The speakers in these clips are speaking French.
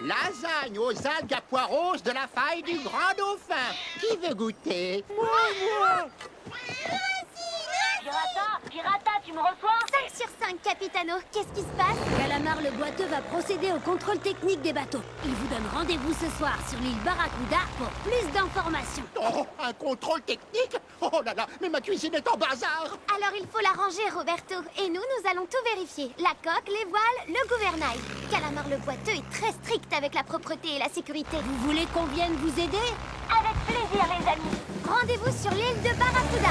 lasagne aux algues à pois roses de la faille du Grand Dauphin. Qui veut goûter? Moi. Pirata, tu me reçois? 5 sur 5, Capitano. Qu'est-ce qui se passe? Calamar le boiteux va procéder au contrôle technique des bateaux. Il vous donne rendez-vous ce soir sur l'île Barracuda pour plus d'informations. Oh, un contrôle technique? Oh là là, mais ma cuisine est en bazar. Alors il faut la ranger, Roberto. Et nous allons tout vérifier. La coque, les voiles, le gouvernail. Calamar le boiteux est très strict avec la propreté et la sécurité. Vous voulez qu'on vienne vous aider? Avec plaisir, les amis. Rendez-vous sur l'île de Barracuda.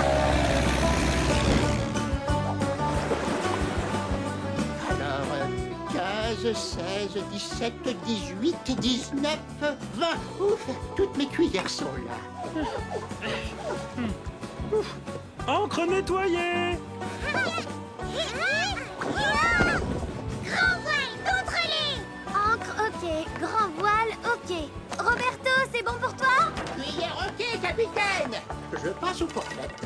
Alors, 15, 16, 17, 18, 19, 20. Ouf, toutes mes cuillères sont là. Encre nettoyée. Grand voile, contre-les! Encre, ok. Grand voile, ok. Roberto, c'est bon pour toi? Cuillère, ok, capitaine. Je passe aux fourchettes.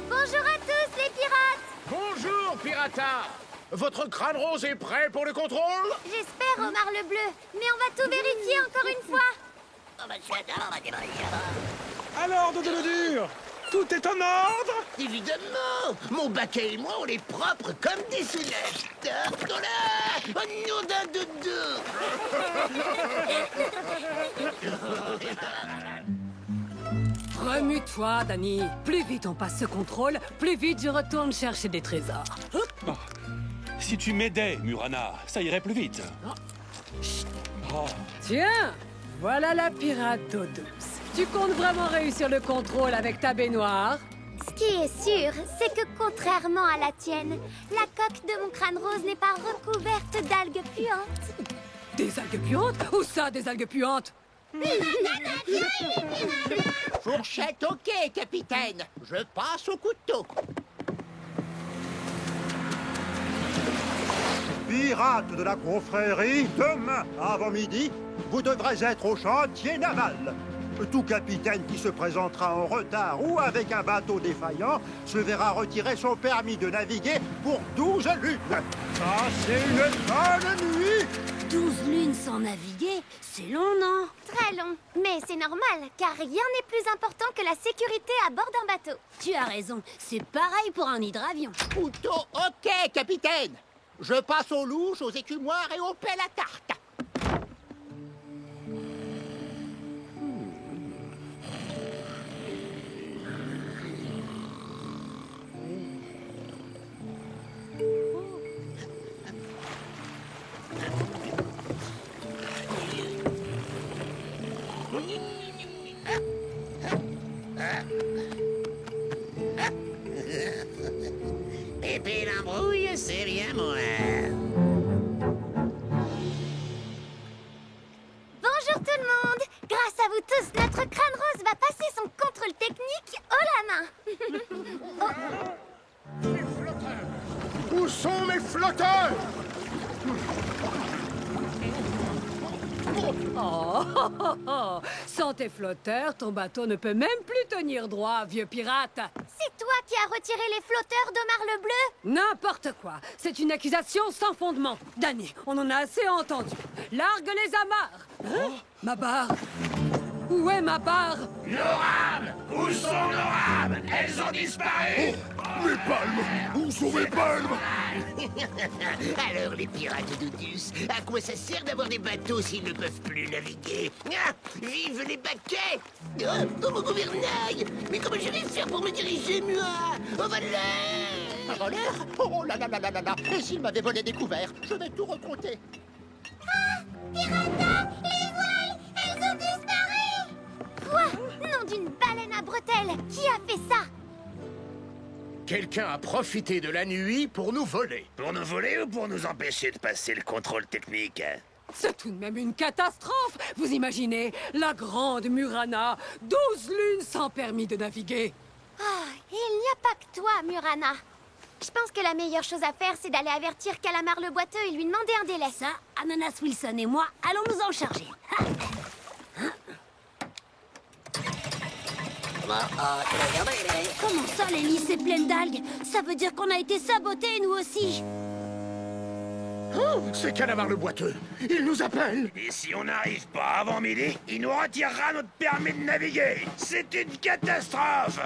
Bonjour à tous, les pirates! Bonjour, Pirata. Votre crâne rose est prêt pour le contrôle? J'espère, Omar le bleu. Mais on va tout vérifier encore une fois. Alors, Dodo-le-Dur, tout est en ordre? Évidemment! Mon baquet et moi, on est propres comme des soleils. Oh là! Oh nom d'un dodo! Remue-toi, Danny. Plus vite on passe ce contrôle, plus vite je retourne chercher des trésors. Oh, si tu m'aidais, Murana, ça irait plus vite. Oh. Tiens, voilà la pirate d'eau douce. Tu comptes vraiment réussir le contrôle avec ta baignoire? Ce qui est sûr, c'est que contrairement à la tienne, la coque de mon crâne rose n'est pas recouverte d'algues puantes. Des algues puantes? Où ça, des algues puantes? Fourchette, ok, capitaine. Je passe au couteau. Pirates de la confrérie, demain, avant midi, vous devrez être au chantier naval. Tout capitaine qui se présentera en retard ou avec un bateau défaillant se verra retirer son permis de naviguer pour 12 lunes. Ça, c'est une bonne nuit! 12 lunes sans naviguer, c'est long, non? Très long. Mais c'est normal, car rien n'est plus important que la sécurité à bord d'un bateau. Tu as raison, c'est pareil pour un hydravion. Couteau, ok, capitaine. Je passe aux louches, aux écumoires et aux pelles à tarte. Pépé l'embrouille, c'est bien moi. Bonjour tout le monde! Grâce à vous tous, notre crâne rose va passer son contrôle technique haut la main. Mes flotteurs! Où sont mes flotteurs? Oh. Sans tes flotteurs, ton bateau ne peut même plus tenir droit, vieux pirate. C'est toi qui as retiré les flotteurs d'Omar le bleu? N'importe quoi. C'est une accusation sans fondement. Danny, on en a assez entendu. Largue les amarres. Hein? Ma barre. Où est ma barre? Nos rames! Où sont nos rames? Elles ont disparu! Mes palmes! Où sont mes palmes? Alors, les pirates d'Odus, à quoi ça sert d'avoir des bateaux s'ils ne peuvent plus naviguer? Ah, vive les baquets! Oh, mon gouvernail! Mais comment je vais faire pour me diriger, moi? Oh, voilà! Un voleur? Oh là là là là là là. Et s'il m'avait volé des couverts? Je vais tout recompter. Pirata! Les voiles! Elles ont disparu! Quoi? Nom d'une baleine à bretelles! Qui a fait ça? Quelqu'un a profité de la nuit pour nous voler. Pour nous voler ou pour nous empêcher de passer le contrôle technique? C'est tout de même une catastrophe. Vous imaginez, la grande Murana, 12 lunes sans permis de naviguer. Ah, il n'y a pas que toi, Murana. Je pense que la meilleure chose à faire, c'est d'aller avertir Calamar le boiteux et lui demander un délai. Ça, Ananas Wilson et moi allons nous en charger. Comment ça, l'hélice est pleine d'algues? Ça veut dire qu'on a été sabotés, nous aussi. Oh, c'est Calamar le boiteux. Il nous appelle. Et si on n'arrive pas avant midi, il nous retirera notre permis de naviguer. C'est une catastrophe.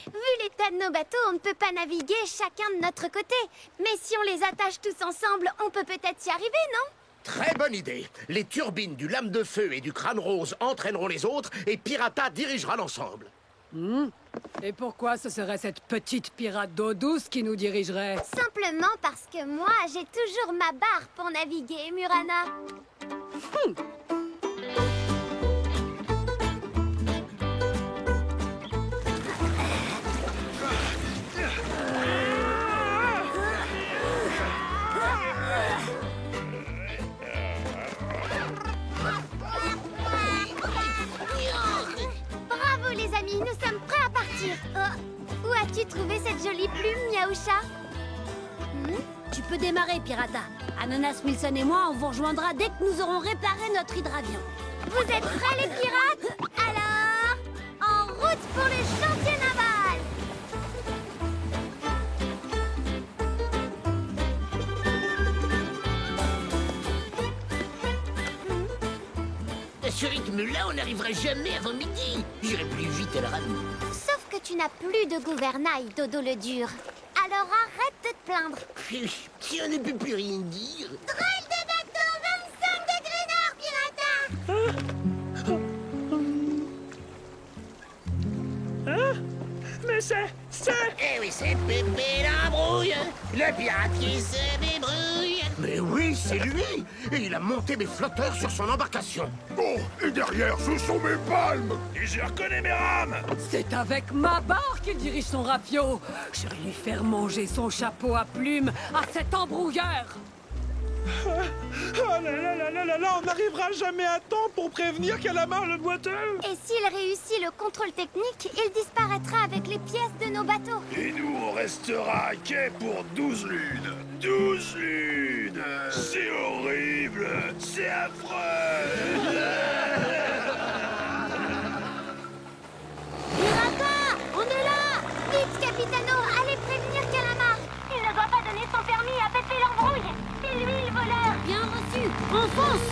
Vu l'état de nos bateaux, on ne peut pas naviguer chacun de notre côté. Mais si on les attache tous ensemble, on peut peut-être y arriver, non? Très bonne idée. Les turbines du lame de feu et du crâne rose entraîneront les autres et Pirata dirigera l'ensemble. Et pourquoi ce serait cette petite pirate d'eau douce qui nous dirigerait? Simplement parce que moi, j'ai toujours ma barre pour naviguer, Murana. Bravo, les amis, nous sommes prêts à partir. Où as-tu trouvé cette jolie plume, Miaoucha? Tu peux démarrer, Pirata. Ananas, Wilson et moi, on vous rejoindra dès que nous aurons réparé notre hydravion. Vous êtes prêts, les pirates? Alors, en route pour le chantier naval! À ce rythme-là, on n'arrivera jamais avant midi. J'irai plus vite à la rame. Sauf que tu n'as plus de gouvernail, Dodo le dur. Alors arrête de te plaindre. Si on ne peut plus rien dire. Drôle de bateau, 25 degrés nord, Pirata! Mais c'est... Eh oui, c'est Pépé l'embrouille, le pirate qui se débrouille. Mais oui, c'est lui. Et il a monté mes flotteurs sur son embarcation. Oh, et derrière, ce sont mes palmes. Et je reconnais mes rames. C'est avec ma barre qu'il dirige son rafio. Je vais lui faire manger son chapeau à plumes à cet embrouilleur. Oh là là là là là là, on n'arrivera jamais à temps pour prévenir Calamar le boiteux. Et s'il réussit le contrôle technique, il disparaîtra avec les pièces de nos bateaux. Et nous, on restera à quai pour 12 lunes. 12 lunes. C'est horrible. C'est affreux. Pirata, on est là! Vite, Capitano, allez prévenir Calamar. Il ne doit pas donner son permis à Pépé l'embrouille. C'est lui le voleur. Bien reçu, enfonce!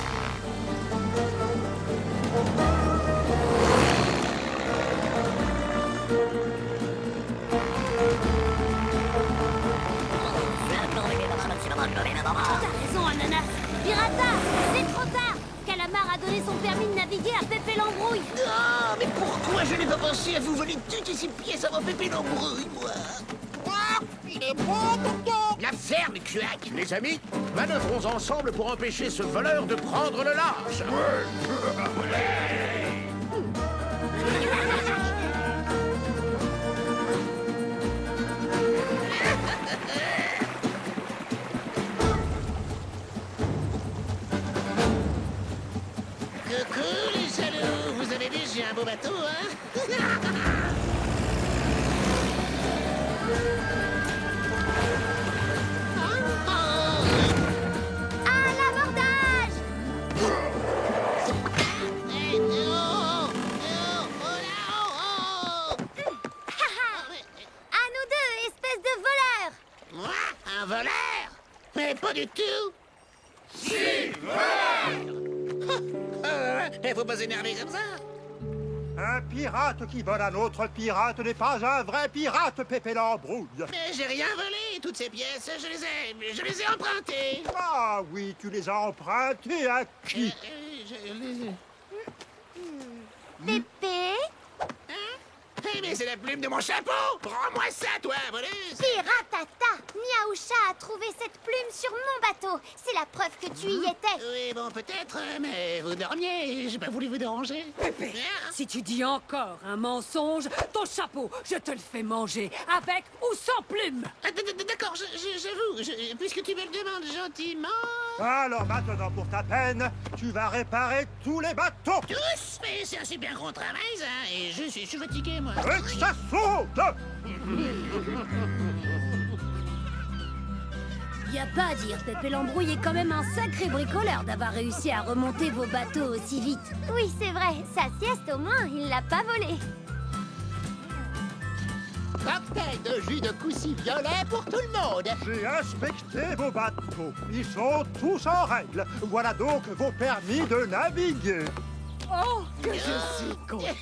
T'as raison, Ananas. Pirata, c'est trop tard. Calamar a donné son permis de naviguer à Pépé l'embrouille. Ah, mais pourquoi je n'ai pas pensé à vous voler toutes ces pièces avant Pépé l'embrouille, moi? Il est bon, tonton. La ferme, Cuac. Les amis, manœuvrons ensemble pour empêcher ce voleur de prendre le large. Coucou, les jaloux. Vous avez déjà un beau bateau, hein? À l'abordage! À nous deux, espèce de voleur! Moi, un voleur? Mais pas du tout. Si, voleur! Faut pas s'énerver comme ça. Un pirate qui vole un autre pirate n'est pas un vrai pirate, Pépé l'embrouille. Mais j'ai rien volé. Toutes ces pièces, je les ai empruntées. Ah oui, tu les as empruntées à qui? Pépé? Mais c'est la plume de mon chapeau. Rends-moi ça, toi, voleuse. Piratata! Miaoucha a trouvé cette plume sur mon bateau. C'est la preuve que tu y étais. Oui, bon, peut-être, mais vous dormiez. J'ai pas voulu vous déranger. Pépé, si tu dis encore un mensonge, ton chapeau, je te le fais manger, avec ou sans plume. Ah, d'accord, j'avoue, puisque tu me le demandes gentiment. Alors maintenant, pour ta peine, tu vas réparer tous les bateaux. Tous? Mais c'est un super gros travail, ça. Et je suis fatigué, moi. Et que ça saute! Y a pas à dire, Pépé l'embrouille est quand même un sacré bricoleur d'avoir réussi à remonter vos bateaux aussi vite. Oui, c'est vrai. Sa sieste, au moins, il l'a pas volée. Cocktail de jus de coussi violet pour tout le monde. J'ai inspecté vos bateaux. Ils sont tous en règle. Voilà donc vos permis de naviguer. Oh, que je suis contente.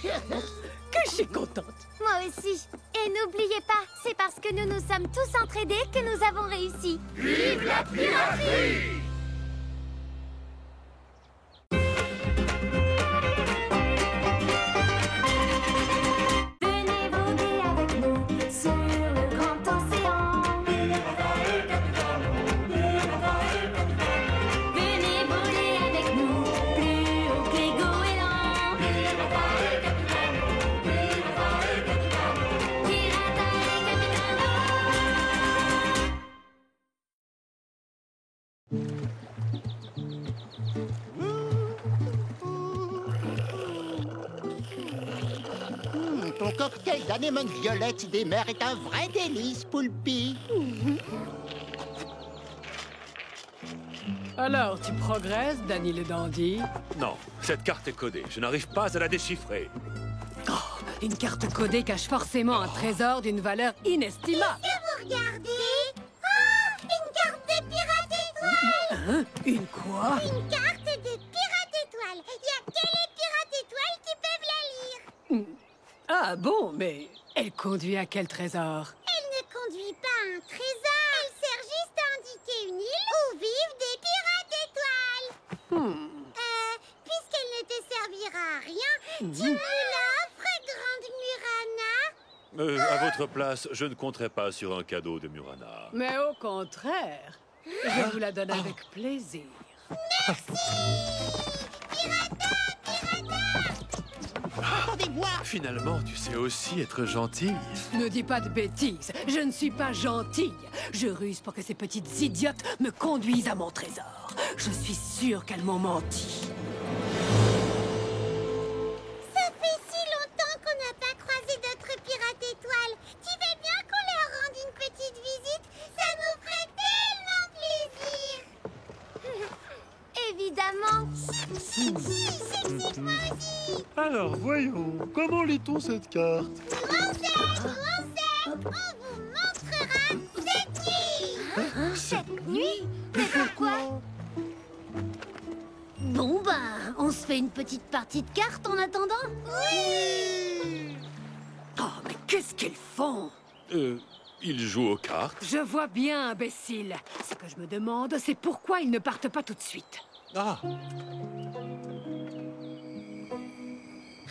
Que je suis contente. Moi aussi. Et n'oubliez pas, c'est parce que nous nous sommes tous entraînés que nous avons réussi. Vive la piraterie! Venez voguer avec nous sur le grand océan. Venez voler avec nous plus haut que les goélands. Pirata et Capitano. Ton cocktail d'anémone violette des mers est un vrai délice, Poulpi. Alors, tu progresses, Danny le dandy? Non, cette carte est codée. Je n'arrive pas à la déchiffrer. Oh, une carte codée cache forcément un trésor d'une valeur inestimable. Vous regardez? Oh, une carte de pirate étoile! Hein? Une quoi? Une carte de pirate étoile. Il y a que les pirates étoiles qui peuvent la lire. Ah bon, mais elle conduit à quel trésor? Elle ne conduit pas à un trésor. Elle sert juste à indiquer une île où vivent des pirates étoiles. Puisqu'elle ne te servira à rien, tu nous l'offres, grande Murana. À votre place, je ne compterai pas sur un cadeau de Murana. Mais au contraire, je vous la donne avec plaisir. Attendez-moi. Finalement, tu sais aussi être gentille. Ne dis pas de bêtises, je ne suis pas gentille. Je ruse pour que ces petites idiotes me conduisent à mon trésor. Je suis sûre qu'elles m'ont menti. Ça fait si longtemps qu'on n'a pas croisé d'autres pirates étoiles. Tu veux bien qu'on leur rende une petite visite? Ça nous ferait tellement plaisir. Évidemment. Moi aussi. Alors, voyons, comment lit-on cette carte? On vous montrera cette nuit. Cette nuit? Mais pourquoi? Bon, ben, on se fait une petite partie de cartes en attendant? Oui. Oh, mais qu'est-ce qu'ils font? Il joue aux cartes. Je vois bien, imbécile. Ce que je me demande, c'est pourquoi ils ne partent pas tout de suite. Ah,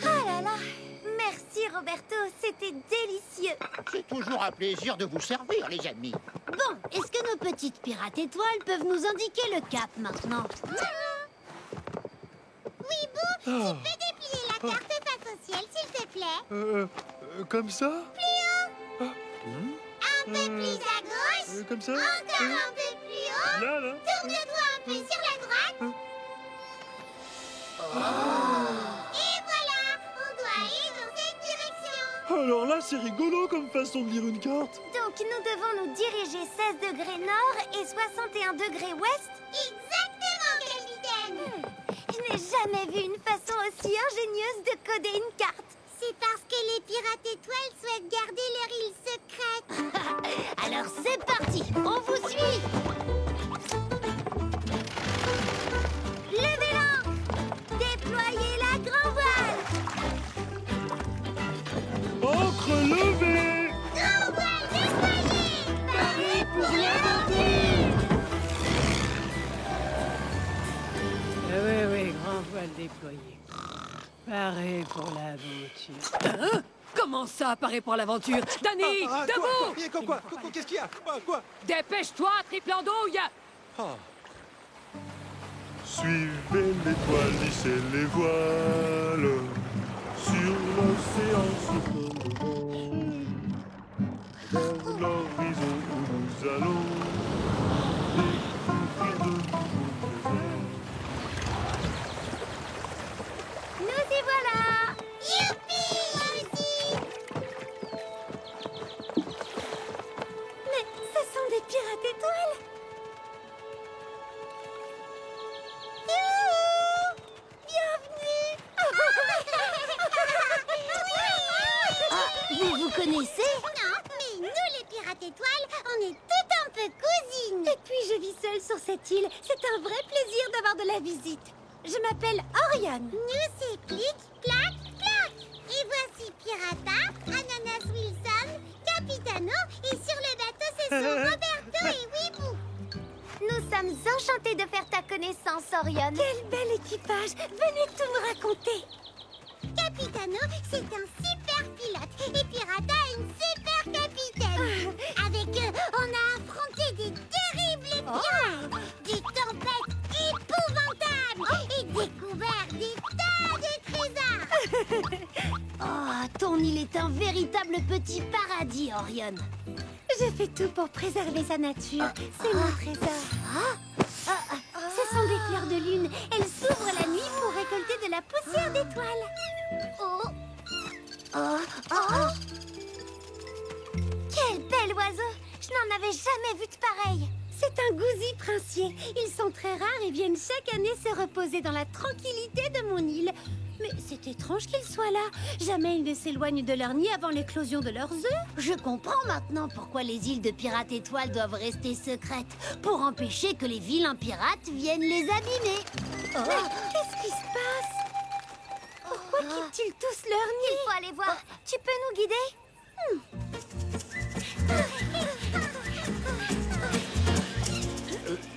Oh là là. Merci Roberto, c'était délicieux. C'est toujours un plaisir de vous servir, les amis. Bon, est-ce que nos petites pirates étoiles peuvent nous indiquer le cap maintenant? Oui, Boo, tu peux déplier la carte face au ciel, s'il te plaît. Comme ça? Un peu plus à gauche. Comme ça? Encore un peu plus haut. Là. Tourne-toi un peu sur la droite. Et voilà, on doit aller dans cette direction. Alors là, c'est rigolo comme façon de lire une carte. Donc nous devons nous diriger 16 degrés nord et 61 degrés ouest. Exactement, capitaine. Je n'ai jamais vu une façon aussi ingénieuse de coder une carte. C'est parce que les pirates étoiles souhaitent garder leur île secrète. Alors c'est parti, on vous suit! Levez l'ancre. Déployez la grand voile. Encre levée! Grand voile déployé. Paré pour l'aventure. Oui, grand voile déployé. Paré pour l'aventure. Hein? Comment ça, paré pour l'aventure? Danny, debout! Quoi? Qu'est-ce qu'il y a? Quoi? Dépêche-toi, triple andouille! Suivez l'étoile, lissez les voiles. Sur l'océan, sur le vent. Vers l'horizon où nous allons. Découvrir de nouveaux trésors. Nous y voilà. Youpi. Mais ce sont des pirates étoiles. vous connaissez? Non, mais nous, les pirates étoiles, on est tout un peu cousines. Et puis je vis seule sur cette île. C'est un vrai plaisir d'avoir de la visite. Je m'appelle Orion. Nous, c'est Clic, Clac, Clac. Et voici Pirata, Ananas Wilson, Capitano, et sur le bateau, ce sont Roberto et Weeboo. Nous sommes enchantés de faire ta connaissance, Orion. Quel bel équipage. Venez tout me raconter. Capitano, c'est un super pilote et Pirata, une super capitaine. Avec eux, on a affronté des terribles pirates, des tempêtes épouvantables et découvert des tas de trésors. Oh, ton île est un véritable petit paradis, Orion. Je fais tout pour préserver sa nature. C'est mon trésor. Ce sont des fleurs de lune. Elles s'ouvrent la nuit pour récolter de la poussière d'étoiles. Quel bel oiseau! Je n'en avais jamais vu de pareil. C'est un gousi princier. Ils sont très rares et viennent chaque année se reposer dans la tranquillité de mon île. Mais c'est étrange qu'ils soient là. Jamais ils ne s'éloignent de leur nid avant l'éclosion de leurs œufs. Je comprends maintenant pourquoi les îles de Pirates Étoiles doivent rester secrètes. Pour empêcher que les vilains pirates viennent les abîmer. Qu'est-ce qui se passe? Pourquoi quittent-ils tous leur nid? Il faut aller voir. Tu peux nous guider?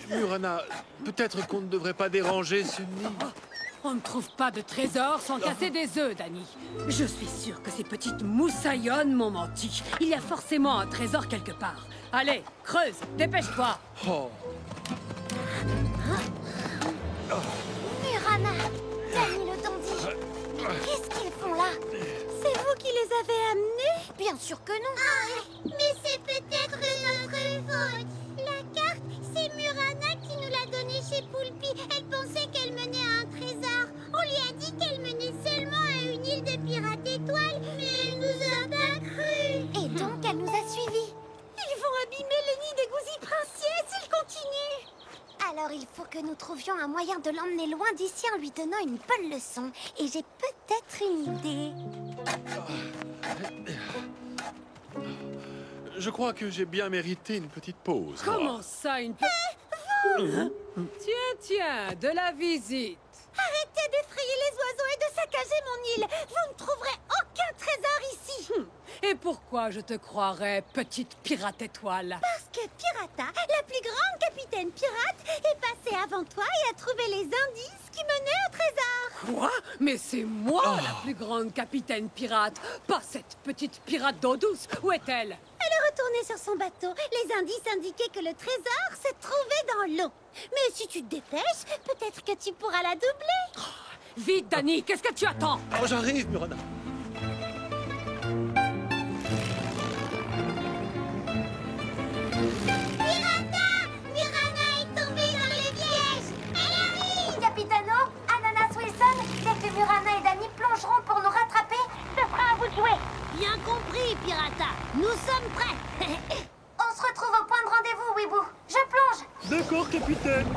Murana, peut-être qu'on ne devrait pas déranger ce nid. On ne trouve pas de trésor sans casser des œufs, Dani. Je suis sûre que ces petites moussaillonnes m'ont menti. Il y a forcément un trésor quelque part. Allez, creuse, dépêche-toi. Oh. Murana, Dani le dandy. Qu'est-ce qu'ils font là? C'est vous qui les avez amenés? Bien sûr que non. Mais c'est peut-être notre faute. La carte, c'est Murana qui nous l'a donnée chez Poulpi. Elle pensait qu'elle menait à un trésor. On lui a dit qu'elle menait seulement à une île de pirates étoiles, mais elle nous a pas cru. Et donc, elle nous a suivis. Ils vont abîmer le nid des gousis princiers s'ils continuent. Alors, il faut que nous trouvions un moyen de l'emmener loin d'ici en lui donnant une bonne leçon. Et j'ai peut-être une idée. Je crois que j'ai bien mérité une petite pause. Comment ça, une... Tiens, de la visite. Arrêtez d'effrayer les oiseaux et de saccager mon île. Vous ne trouverez aucun trésor ici. Et pourquoi je te croirais, petite pirate étoile? Parce que Pirata, la plus grande capitaine pirate, est passée avant toi et a trouvé les indices qui menaient au trésor. Quoi? Mais c'est moi la plus grande capitaine pirate, pas cette petite pirate d'eau douce. Où est-elle? Elle est retournée sur son bateau. Les indices indiquaient que le trésor se trouvait dans l'eau. Mais si tu te dépêches, peut-être que tu pourras la doubler. Vite, Dani, qu'est-ce que tu attends? Oh, j'arrive, Murana. Murana est tombée dans le piège. Elle arrive. Capitano, Ananas Wilson, dès que Murana et Dani plongeront pour nous rattraper, ce sera à vous de jouer. Bien compris, Pirata. Nous sommes prêts. On se retrouve au point de rendez-vous, Weeboo. Je plonge. D'accord, capitaine.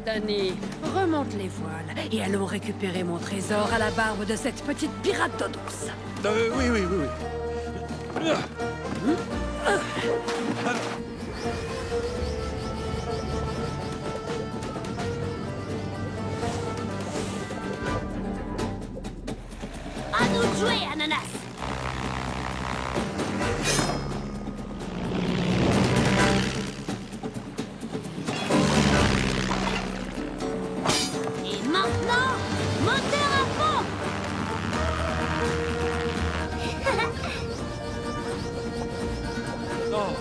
Dani, remonte les voiles et allons récupérer mon trésor à la barbe de cette petite pirate d'eau douce. Oui. À nous de jouer, Ananas. Et maintenant, moteur à fond. Oh,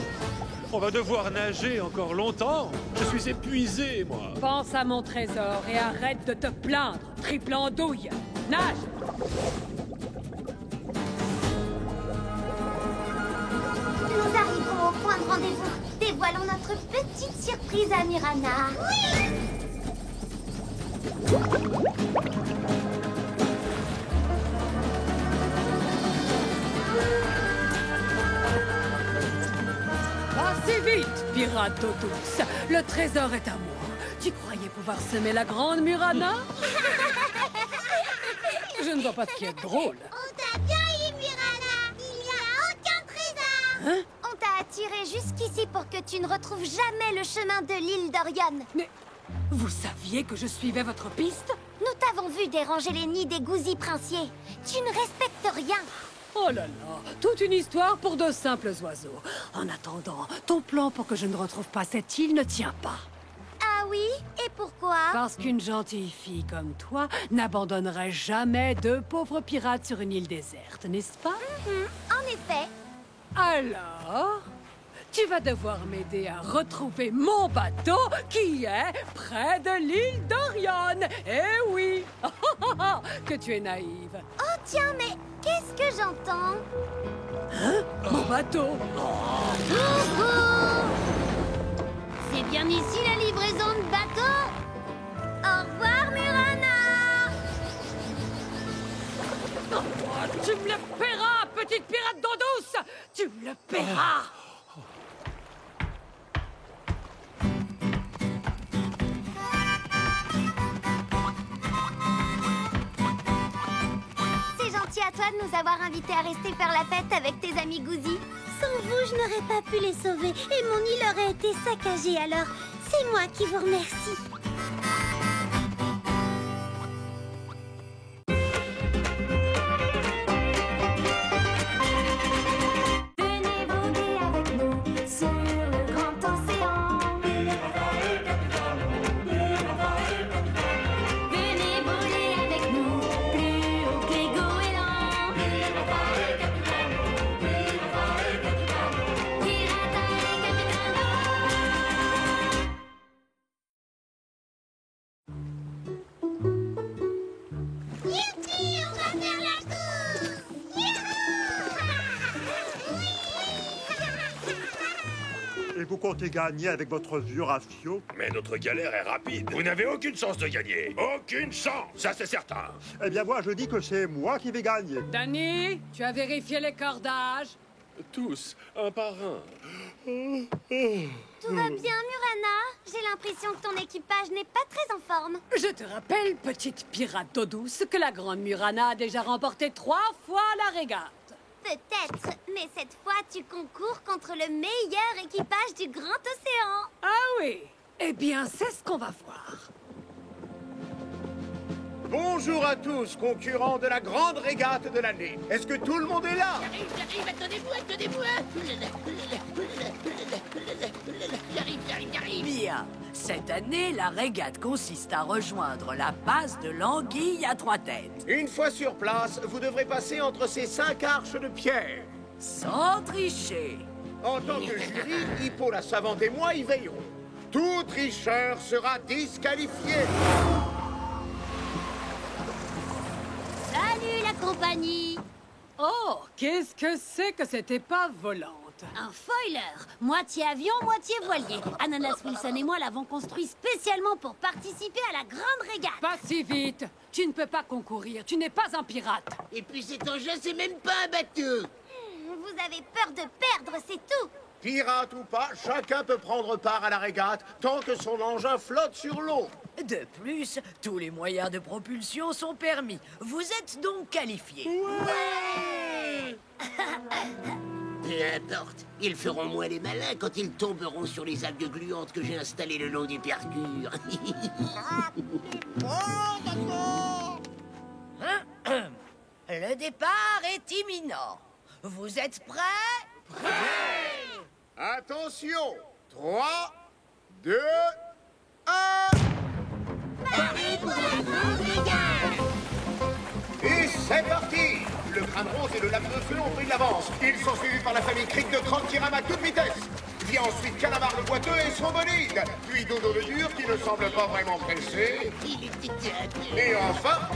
on va devoir nager encore longtemps. Je suis épuisé, moi. Pense à mon trésor et arrête de te plaindre, triple andouille. Nage! Nous arrivons au point de rendez-vous. Dévoilons notre petite surprise à Murana. Oui! Assez vite, pirate d'eau douce. Le trésor est à moi. Tu croyais pouvoir semer la grande Murana? Je ne vois pas ce qui est drôle. On t'a bien eu, Murana. Hein? On t'a attiré jusqu'ici pour que tu ne retrouves jamais le chemin de l'île d'Orion. Mais vous saviez que je suivais votre piste? Nous t'avons vu déranger les nids des gouzis princiers. Tu ne respectes rien. Oh là là, toute une histoire pour de simples oiseaux. En attendant, ton plan pour que je ne retrouve pas cette île ne tient pas. Ah oui? Et pourquoi? Parce qu'une gentille fille comme toi n'abandonnerait jamais deux pauvres pirates sur une île déserte, n'est-ce pas? En effet. Alors, tu vas devoir m'aider à retrouver mon bateau qui est près de l'île d'Orion. Eh oui, que tu es naïve. Oh tiens, mais qu'est-ce que j'entends? Mon bateau. C'est bien ici la livraison de bateau? Au revoir, Murana! Oh, tu me le paieras, petite pirate d'eau douce. Tu me le paieras. C'est gentil à toi de nous avoir invités à rester faire la fête avec tes amis gouzis. Sans vous, je n'aurais pas pu les sauver et mon île aurait été saccagée, alors c'est moi qui vous remercie. Venez voguer avec nous sur le grand océan. Venez voler avec nous plus haut que les goélands. Pirata et Capitano. Youpi, on va faire la course. Et vous comptez gagner avec votre vieux rafio? Mais notre galère est rapide. Vous n'avez aucune chance de gagner. Aucune chance, ça c'est certain. Eh bien, moi, je dis que c'est moi qui vais gagner. Danny, tu as vérifié les cordages? Tous, un par un. Tout va bien, Murana? J'ai l'impression que ton équipage n'est pas très en forme. Je te rappelle, petite pirate d'eau douce, que la grande Murana a déjà remporté 3 fois la régate. Peut-être, mais cette fois, tu concours contre le meilleur équipage du grand océan. Ah oui? Eh bien, c'est ce qu'on va voir. Bonjour à tous, concurrents de la grande régate de l'année. Est-ce que tout le monde est là? J'arrive, attendez-moi. J'arrive. Bien. Cette année, la régate consiste à rejoindre la passe de l'Anguille à 3 têtes. Une fois sur place, vous devrez passer entre ces 5 arches de pierre. Sans tricher. En tant que jury, Hippo la savante et moi y veillerons. Tout tricheur sera disqualifié. Salut la compagnie! Oh, qu'est-ce que c'est que cette épave volante? Un foiler, moitié avion, moitié voilier. Ananas Wilson et moi l'avons construit spécialement pour participer à la grande régate. Pas si vite. Tu ne peux pas concourir, tu n'es pas un pirate. Et puis cet engin, c'est même pas un bateau. Vous avez peur de perdre, c'est tout. Pirate ou pas, chacun peut prendre part à la régate tant que son engin flotte sur l'eau. De plus, tous les moyens de propulsion sont permis. Vous êtes donc qualifiés. Peu importe, ils feront moins les malins quand ils tomberont sur les algues gluantes que j'ai installées le long du percure. Le départ est imminent. Vous êtes prêts? Attention, 3, 2, 1... Et c'est parti! Le crâne rose et le lame de feu ont pris de l'avance. Ils sont suivis par la famille Cric de Crantiram à toute vitesse. Vient ensuite Calamar le boiteux et son bolide. Puis Dodo le dur qui ne semble pas vraiment pressé. Il est titane. Et enfin,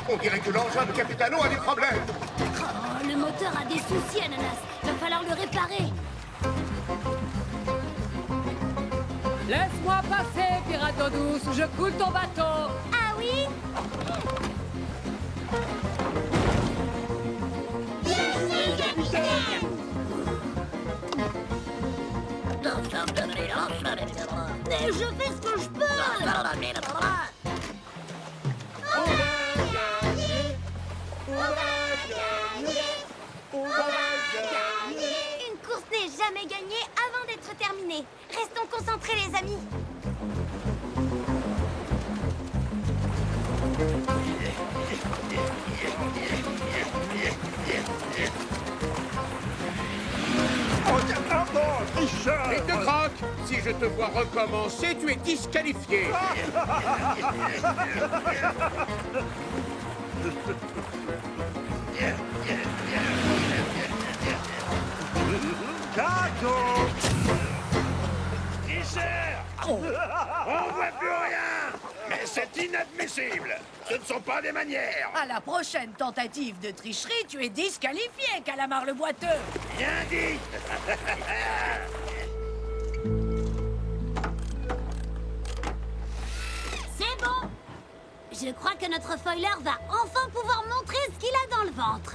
on dirait que l'engin de Capitano a des problèmes. Oh, le moteur a des soucis, Ananas. Va falloir le réparer. Laisse-moi passer, pirate d'eau douce, je coule ton bateau. Ah oui? Mais je fais ce que je peux. Une course Restons concentrés, les amis. Pardon, tricheur! Et de croque, si je te vois recommencer, tu es disqualifié. Cadeau! Tricheur! On voit plus rien! Mais c'est inadmissible! Ce ne sont pas des manières! À la prochaine tentative de tricherie, tu es disqualifié, Calamar le boiteux. Bien dit! C'est bon. Je crois que notre foiler va enfin pouvoir montrer ce qu'il a dans le ventre.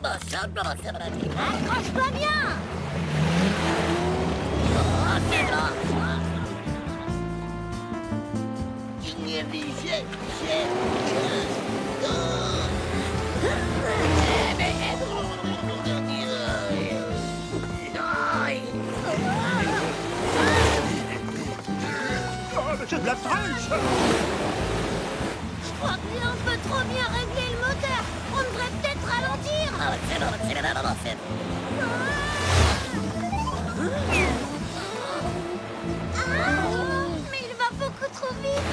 Accroche-toi bien. Oh, mais c'est de la triche! Je crois que j'ai un peu trop bien réglé le moteur. On devrait peut-être ralentir. Mais il va beaucoup trop vite.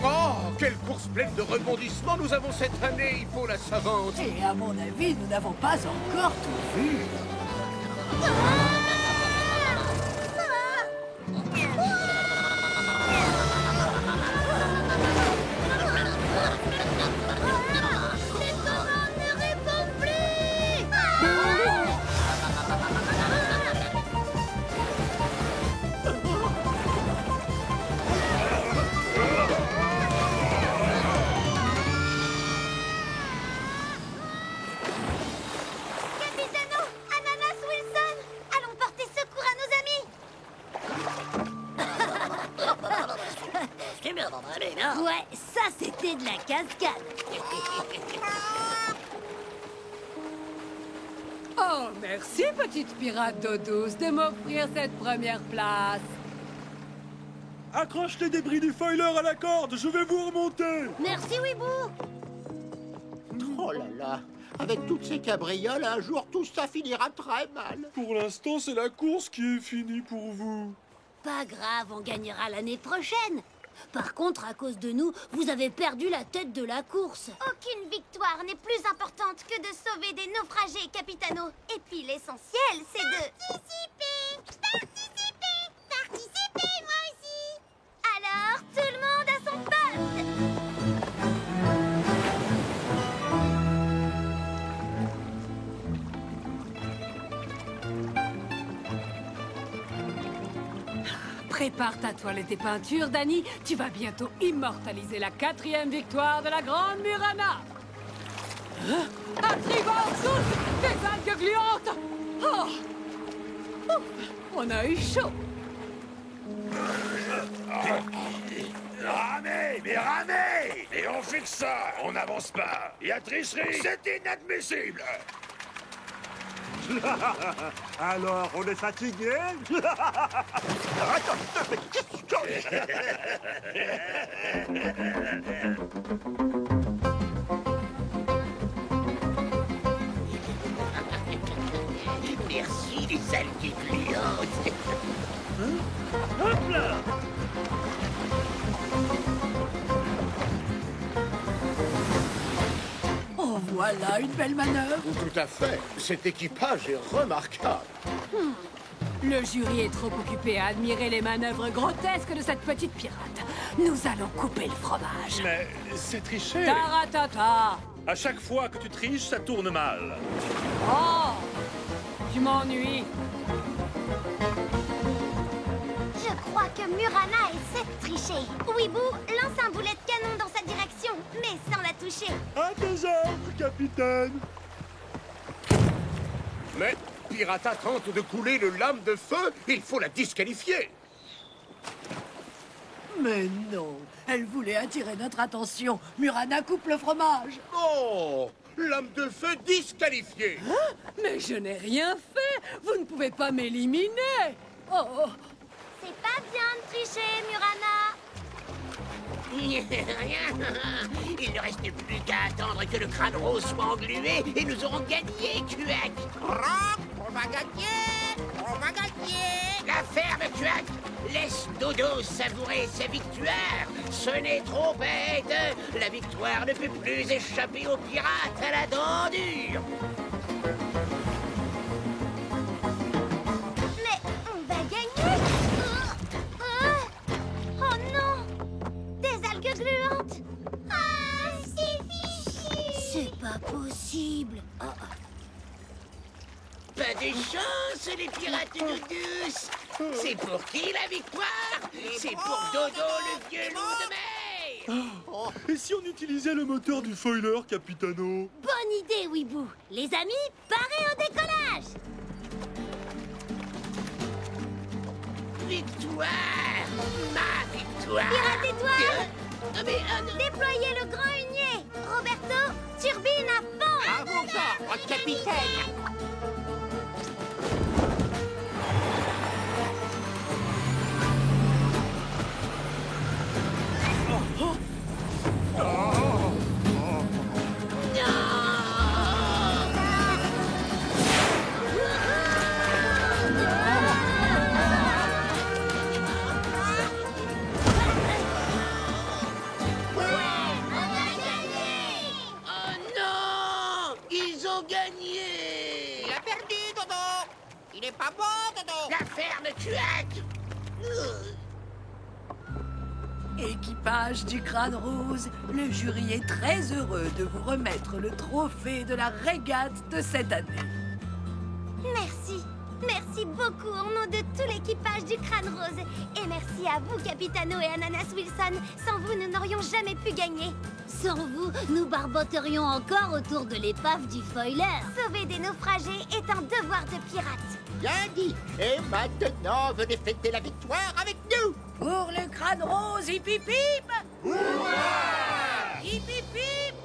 Oh, quelle course pleine de rebondissements nous avons cette année, Hippo la savante. Et à mon avis, nous n'avons pas encore tout vu. Les commandes ne répondent plus. Capitano, Ananas Wilson, allons porter secours à nos amis. Ouais, ça c'était de la cascade. Oh, merci, petite pirate d'eau douce, de m'offrir cette première place. Accroche les débris du foiler à la corde, je vais vous remonter. Merci, Weeboo. Oh là là, avec toutes ces cabrioles, un jour tout ça finira très mal. Pour l'instant, c'est la course qui est finie pour vous. Pas grave, on gagnera l'année prochaine. Par contre, à cause de nous, vous avez perdu la tête de la course. Aucune victoire n'est plus importante que de sauver des naufragés, Capitano. Et puis l'essentiel, c'est de... Participer, moi aussi. Alors, tout le monde à son poste. Prépare ta toile et tes peintures, Danny. Tu vas bientôt immortaliser la 4e victoire de la Grande Murana. À tribord, tous, des algues gluantes. Oh. Ouf, on a eu chaud. Ramez, mais ramez! Et on fixe ça! On n'avance pas! Il y a tricherie! C'est inadmissible! Alors, on est fatigué? Attends, mais qu'est-ce que... Merci, les algues gluantes. Hop là! Oh, voilà une belle manœuvre. Tout à fait. Cet équipage est remarquable. Le jury est trop occupé à admirer les manœuvres grotesques de cette petite pirate. Nous allons couper le fromage. Mais c'est triché. Taratata. À chaque fois que tu triches, ça tourne mal. Oh, tu m'ennuies. Je crois que Murana essaie de tricher. Weeboo lance un boulet de canon dans sa direction, mais sans la toucher. À tes ordres, capitaine. Mais Pirata tente de couler le lame de feu, il faut la disqualifier. Mais non, elle voulait attirer notre attention. Murana coupe le fromage. Oh, lame de feu disqualifiée. Mais je n'ai rien fait. Vous ne pouvez pas m'éliminer. Oh, C'est pas bien de tricher, Murana. Il ne reste plus qu'à attendre que le crâne rose soit englué et nous aurons gagné, Cuac. On va gagner! On va gagner! La ferme, Cuac. Laisse Dodo savourer sa victoire. Ce n'est trop bête. La victoire ne peut plus échapper aux pirates à la dent dure. Mais on va gagner. Oh non! Des algues gluantes. Ah, c'est fichu. C'est pas possible. Pas de chance, les pirates d'eau douce. C'est pour qui la victoire? C'est pour Dodo, le vieux loup de mer. Et si on utilisait le moteur du foiler, Capitano? Bonne idée, Weeboo. Les amis, parez au décollage. Victoire! Ma victoire! Pirate étoile! Non. Déployez le grand hunier. Roberto, turbine à fond. À vos ordres, capitaine! Oh non! Ils ont gagné! Il a perdu, Dodo! Il est pas bon, Dodo! La ferme Cuac! Équipage du Crâne Rose, le jury est très heureux de vous remettre le trophée de la régate de cette année. Merci. Merci beaucoup au nom de tout l'équipage du Crâne Rose. Et merci à vous, Capitano et Ananas Wilson. Sans vous, nous n'aurions jamais pu gagner. Sans vous, nous barboterions encore autour de l'épave du foiler. Sauver des naufragés est un devoir de pirate. Bien dit! Et maintenant, venez fêter la victoire avec nous! Pour le Crâne Rose, hip hip hip! Hip hip hip!